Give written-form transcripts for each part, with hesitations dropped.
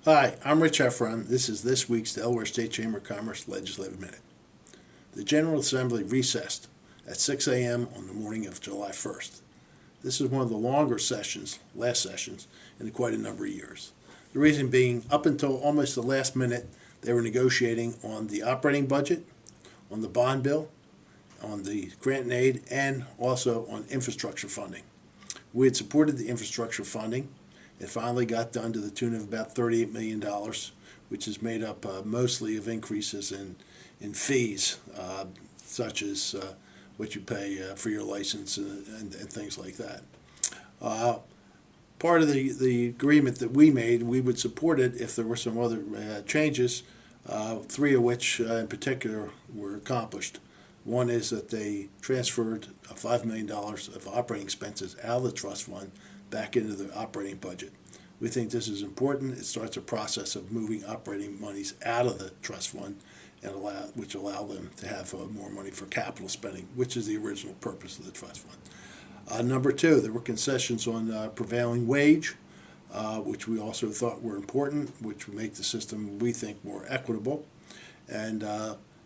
Hi, I'm Rich Heffron. This is this week's Delaware State Chamber of Commerce Legislative Minute. The General Assembly recessed at 6 a.m. on the morning of July 1st. This is one of the longer last sessions, in quite a number of years. The reason being, up until almost the last minute, they were negotiating on the operating budget, on the bond bill, on the grant and aid, and also on infrastructure funding. We had supported the infrastructure funding. It finally got done to the tune of about $38 million, which is made up mostly of increases in fees, such as what you pay for your license and things like that. Part of the agreement that we made, we would support it if there were some other changes, three of which in particular were accomplished. One is that they transferred $5 million of operating expenses out of the trust fund back into the operating budget. We think this is important. It starts a process of moving operating monies out of the trust fund, and which allow them to have more money for capital spending, which is the original purpose of the trust fund. Number two, there were concessions on prevailing wage, which we also thought were important, which would make the system, we think, more equitable. And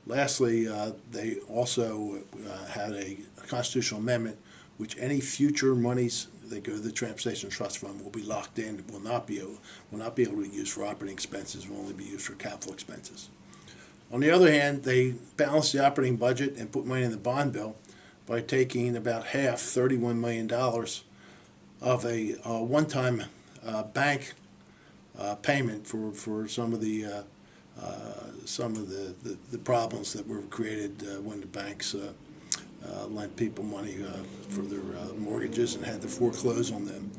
lastly, they also had a constitutional amendment which any future monies that go to the Transportation Trust Fund will be locked in, will not be able to be used for operating expenses, will only be used for capital expenses. On the other hand, they balanced the operating budget and put money in the bond bill by taking about half, $31 million, of a one-time bank payment for some of the problems that were created when the banks lent people money for their mortgages and had to foreclose on them.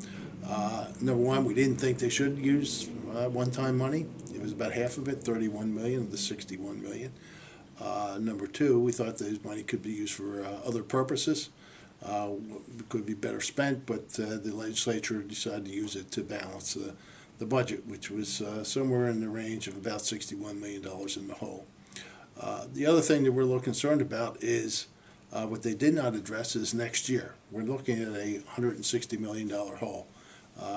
Number one, we didn't think they should use one-time money. It was about half of it, $31 million of the $61 million. Number two, we thought this money could be used for other purposes. It could be better spent, but the legislature decided to use it to balance the budget, which was somewhere in the range of about $61 million in the hole. The other thing that we're a little concerned about is what they did not address is next year. We're looking at a $160 million hole.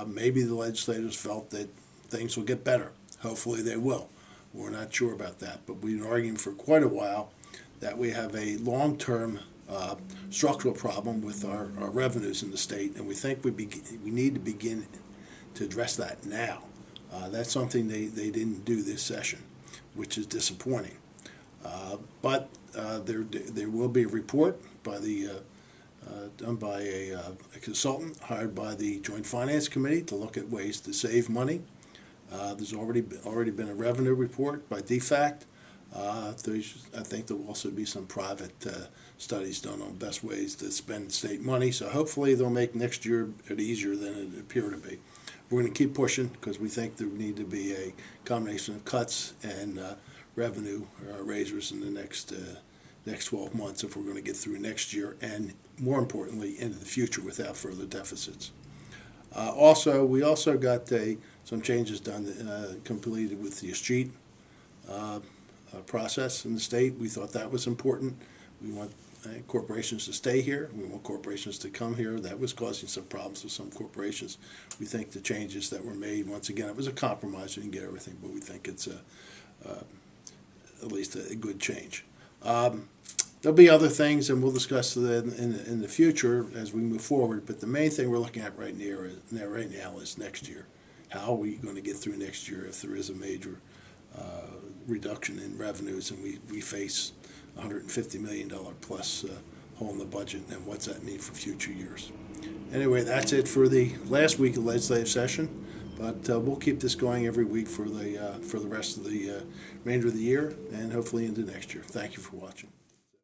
Maybe the legislators felt that things will get better. Hopefully they will. We're not sure about that, but we've been arguing for quite a while that we have a long-term structural problem with our revenues in the state, and we think we need to begin to address that now. That's something they didn't do this session, which is disappointing. But there will be a report by done by a consultant hired by the Joint Finance Committee to look at ways to save money. There's already been a revenue report by DFACT. I think there will also be some private studies done on best ways to spend state money. So hopefully they'll make next year easier than it appeared to be. We're going to keep pushing because we think there need to be a combination of cuts and revenue raisers in the next 12 months if we're going to get through next year and, more importantly, into the future without further deficits. We also got some changes done, completed with the street process in the state. We thought that was important. We want corporations to stay here. We want corporations to come here. That was causing some problems with some corporations. We think the changes that were made, once again, it was a compromise. We didn't get everything, but we think it's at least a good change. There'll be other things, and we'll discuss them in the future as we move forward. But the main thing we're looking at right now is next year. How are we going to get through next year if there is a major reduction in revenues and we face $150 million plus hole in the budget, and what's that mean for future years? Anyway, that's it for the last week of the legislative session. But we'll keep this going every week for the rest of the remainder of the year and hopefully into next year. Thank you for watching.